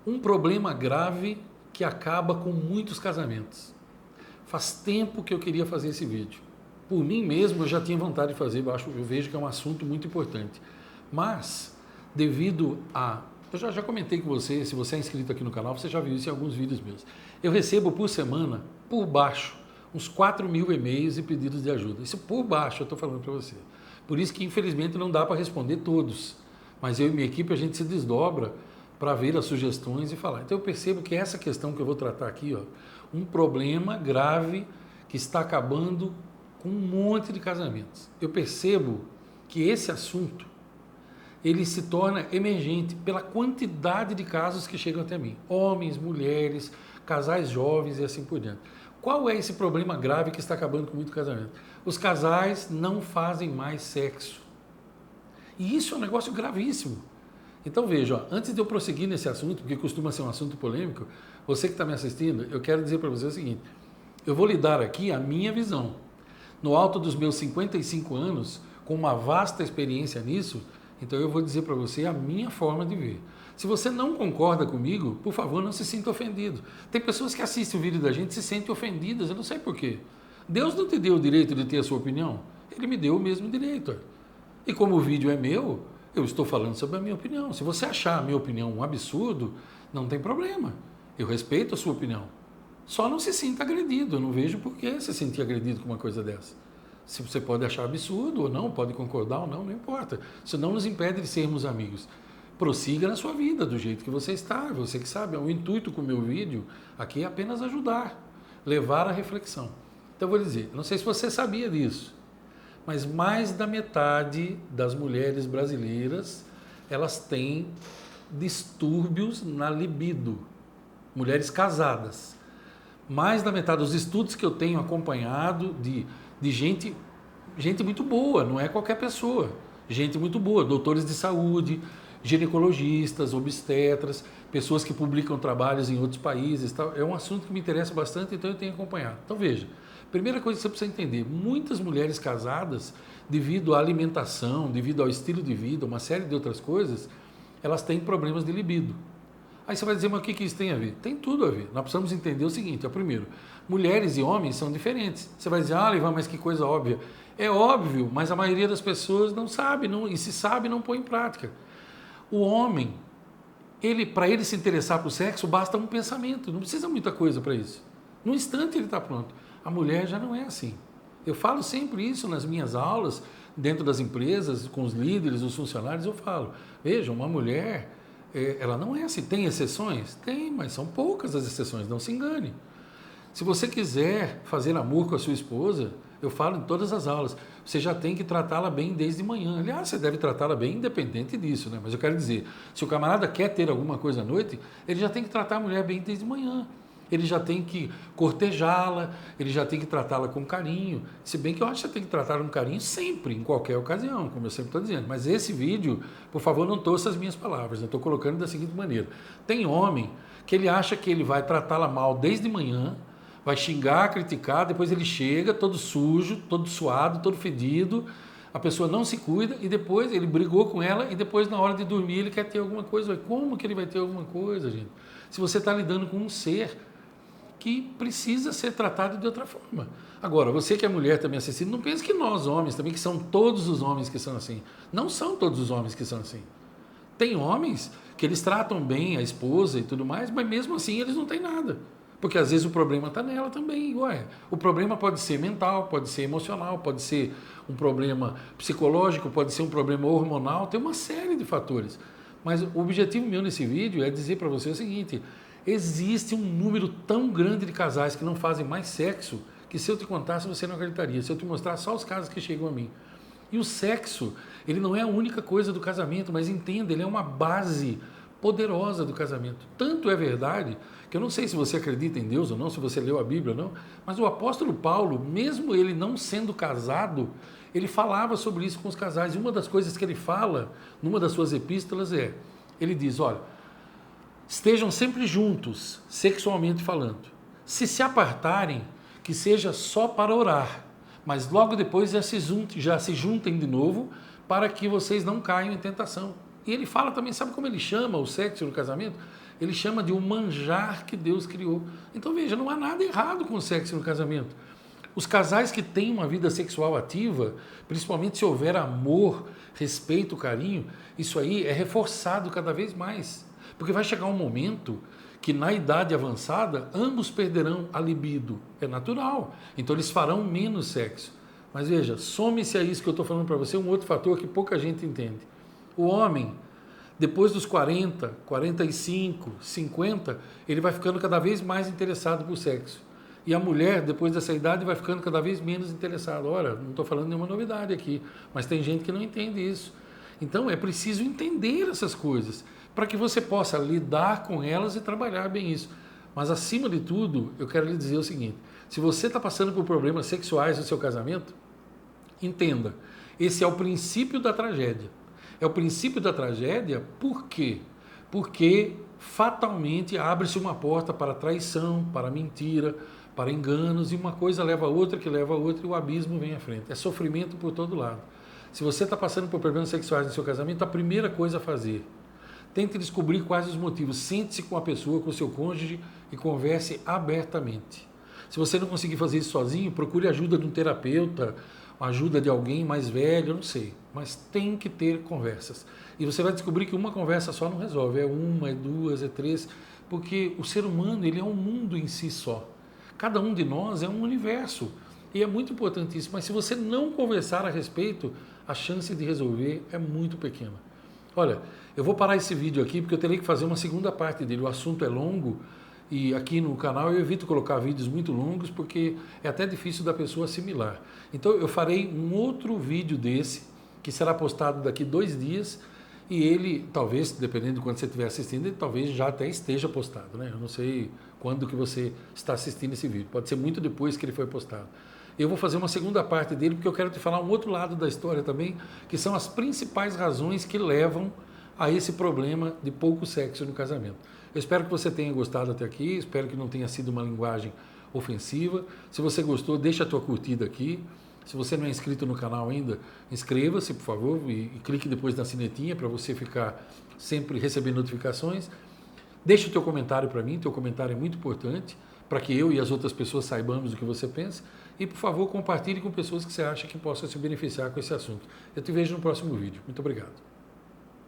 Um problema grave que acaba com muitos casamentos. Faz tempo que eu queria fazer esse vídeo. Por mim mesmo eu já tinha vontade de fazer, eu vejo que é um assunto muito importante. Mas, devido a... Eu já comentei com você, se você é inscrito aqui no canal, você já viu isso em alguns vídeos meus. Eu recebo por semana, por baixo, uns 4.000 e-mails e pedidos de ajuda. Isso por baixo eu estou falando para você. Por isso que, infelizmente, não dá para responder todos. Mas eu e minha equipe, a gente se desdobra para ver as sugestões e falar. Então eu percebo que essa questão que eu vou tratar aqui, um problema grave que está acabando com um monte de casamentos. Eu percebo que esse assunto, ele se torna emergente pela quantidade de casos que chegam até mim. Homens, mulheres, casais jovens e assim por diante. Qual é esse problema grave que está acabando com muito casamento? Os casais não fazem mais sexo. E isso é um negócio gravíssimo. Então veja, antes de eu prosseguir nesse assunto, porque costuma ser um assunto polêmico, você que está me assistindo, eu quero dizer para você o seguinte, eu vou lhe dar aqui a minha visão. No alto dos meus 55 anos, com uma vasta experiência nisso, então eu vou dizer para você a minha forma de ver. Se você não concorda comigo, por favor, não se sinta ofendido. Tem pessoas que assistem o vídeo da gente e se sentem ofendidas, eu não sei porquê. Deus não te deu o direito de ter a sua opinião? Ele me deu o mesmo direito. E como o vídeo é meu, eu estou falando sobre a minha opinião. Se você achar a minha opinião um absurdo, não tem problema. Eu respeito a sua opinião. Só não se sinta agredido. Eu não vejo por que se sentir agredido com uma coisa dessa. Se você pode achar absurdo ou não, pode concordar ou não, não importa. Isso não nos impede de sermos amigos. Prossiga na sua vida do jeito que você está. Você que sabe, o intuito com o meu vídeo aqui é apenas ajudar, levar à reflexão. Então eu vou dizer, não sei se você sabia disso, mas mais da metade das mulheres brasileiras, elas têm distúrbios na libido. Mulheres casadas. Mais da metade dos estudos que eu tenho acompanhado de gente muito boa, não é qualquer pessoa. Gente muito boa, doutores de saúde, ginecologistas, obstetras, pessoas que publicam trabalhos em outros países. Tal. É um assunto que me interessa bastante, então eu tenho acompanhado. Então veja, primeira coisa que você precisa entender, muitas mulheres casadas, devido à alimentação, devido ao estilo de vida, uma série de outras coisas, elas têm problemas de libido. Aí você vai dizer, mas o que isso tem a ver? Tem tudo a ver. Nós precisamos entender o seguinte, primeiro, mulheres e homens são diferentes. Você vai dizer, Ivan, mas que coisa óbvia. É óbvio, mas a maioria das pessoas não sabe, e se sabe, não põe em prática. O homem, para ele se interessar por sexo, basta um pensamento, não precisa muita coisa para isso. Num instante ele está pronto. A mulher já não é assim. Eu falo sempre isso nas minhas aulas, dentro das empresas, com os líderes, os funcionários, eu falo, veja, uma mulher, ela não é assim. Tem exceções? Tem, mas são poucas as exceções, não se engane. Se você quiser fazer amor com a sua esposa, eu falo em todas as aulas, você já tem que tratá-la bem desde manhã. Aliás, você deve tratá-la bem independente disso, né? Mas eu quero dizer, se o camarada quer ter alguma coisa à noite, ele já tem que tratar a mulher bem desde manhã. Ele já tem que cortejá-la, ele já tem que tratá-la com carinho. Se bem que eu acho que você tem que tratá-la com carinho sempre, em qualquer ocasião, como eu sempre estou dizendo. Mas esse vídeo, por favor, não torça as minhas palavras. Eu estou colocando da seguinte maneira. Tem homem que ele acha que ele vai tratá-la mal desde manhã, vai xingar, criticar, depois ele chega todo sujo, todo suado, todo fedido, a pessoa não se cuida e depois ele brigou com ela e depois na hora de dormir ele quer ter alguma coisa. Como que ele vai ter alguma coisa, gente? Se você está lidando com um ser que precisa ser tratado de outra forma. Agora, você que é mulher também assistindo, não pense que nós homens também, que são todos os homens que são assim. Não são todos os homens que são assim. Tem homens que eles tratam bem a esposa e tudo mais, mas mesmo assim eles não têm nada. Porque às vezes o problema está nela também. Ué, o problema pode ser mental, pode ser emocional, pode ser um problema psicológico, pode ser um problema hormonal, tem uma série de fatores. Mas o objetivo meu nesse vídeo é dizer para você o seguinte, existe um número tão grande de casais que não fazem mais sexo, que se eu te contasse você não acreditaria, se eu te mostrar só os casos que chegam a mim. E o sexo, ele não é a única coisa do casamento, mas entenda, ele é uma base poderosa do casamento. Tanto é verdade, que eu não sei se você acredita em Deus ou não, se você leu a Bíblia ou não, mas o apóstolo Paulo, mesmo ele não sendo casado, ele falava sobre isso com os casais. E uma das coisas que ele fala, numa das suas epístolas ele diz, olha, estejam sempre juntos, sexualmente falando. Se apartarem, que seja só para orar, mas logo depois já se juntem de novo, para que vocês não caiam em tentação. E ele fala também, sabe como ele chama o sexo no casamento? Ele chama de um manjar que Deus criou. Então veja, não há nada errado com o sexo no casamento. Os casais que têm uma vida sexual ativa, principalmente se houver amor, respeito, carinho, isso aí é reforçado cada vez mais. Porque vai chegar um momento que na idade avançada, ambos perderão a libido. É natural. Então eles farão menos sexo. Mas veja, some-se a isso que eu estou falando para você, um outro fator que pouca gente entende. O homem, depois dos 40, 45, 50, ele vai ficando cada vez mais interessado por sexo. E a mulher, depois dessa idade, vai ficando cada vez menos interessada. Ora, não estou falando nenhuma novidade aqui, mas tem gente que não entende isso. Então é preciso entender essas coisas, para que você possa lidar com elas e trabalhar bem isso. Mas acima de tudo, eu quero lhe dizer o seguinte, se você está passando por problemas sexuais no seu casamento, entenda, esse é o princípio da tragédia. É o princípio da tragédia por quê? Porque fatalmente abre-se uma porta para traição, para mentira, para enganos, e uma coisa leva a outra, que leva a outra, e o abismo vem à frente. É sofrimento por todo lado. Se você está passando por problemas sexuais no seu casamento, a primeira coisa a fazer, tente descobrir quais os motivos. Sente-se com a pessoa, com o seu cônjuge e converse abertamente. Se você não conseguir fazer isso sozinho, procure a ajuda de um terapeuta, a ajuda de alguém mais velho, eu não sei. Mas tem que ter conversas. E você vai descobrir que uma conversa só não resolve. É uma, é duas, é três. Porque o ser humano, ele é um mundo em si só. Cada um de nós é um universo. E é muito importante isso. Mas se você não conversar a respeito, a chance de resolver é muito pequena. Olha, eu vou parar esse vídeo aqui porque eu terei que fazer uma segunda parte dele. O assunto é longo e aqui no canal eu evito colocar vídeos muito longos porque é até difícil da pessoa assimilar. Então eu farei um outro vídeo desse que será postado daqui 2 dias e ele, talvez, dependendo de quando você estiver assistindo, ele talvez já até esteja postado, né? Eu não sei quando que você está assistindo esse vídeo. Pode ser muito depois que ele foi postado. Eu vou fazer uma segunda parte dele porque eu quero te falar um outro lado da história também, que são as principais razões que levam a esse problema de pouco sexo no casamento. Eu espero que você tenha gostado até aqui, espero que não tenha sido uma linguagem ofensiva. Se você gostou, deixa a tua curtida aqui. Se você não é inscrito no canal ainda, inscreva-se, por favor, e clique depois na sinetinha para você ficar sempre recebendo notificações. Deixa o teu comentário para mim, teu comentário é muito importante, para que eu e as outras pessoas saibamos o que você pensa. E, por favor, compartilhe com pessoas que você acha que possam se beneficiar com esse assunto. Eu te vejo no próximo vídeo. Muito obrigado.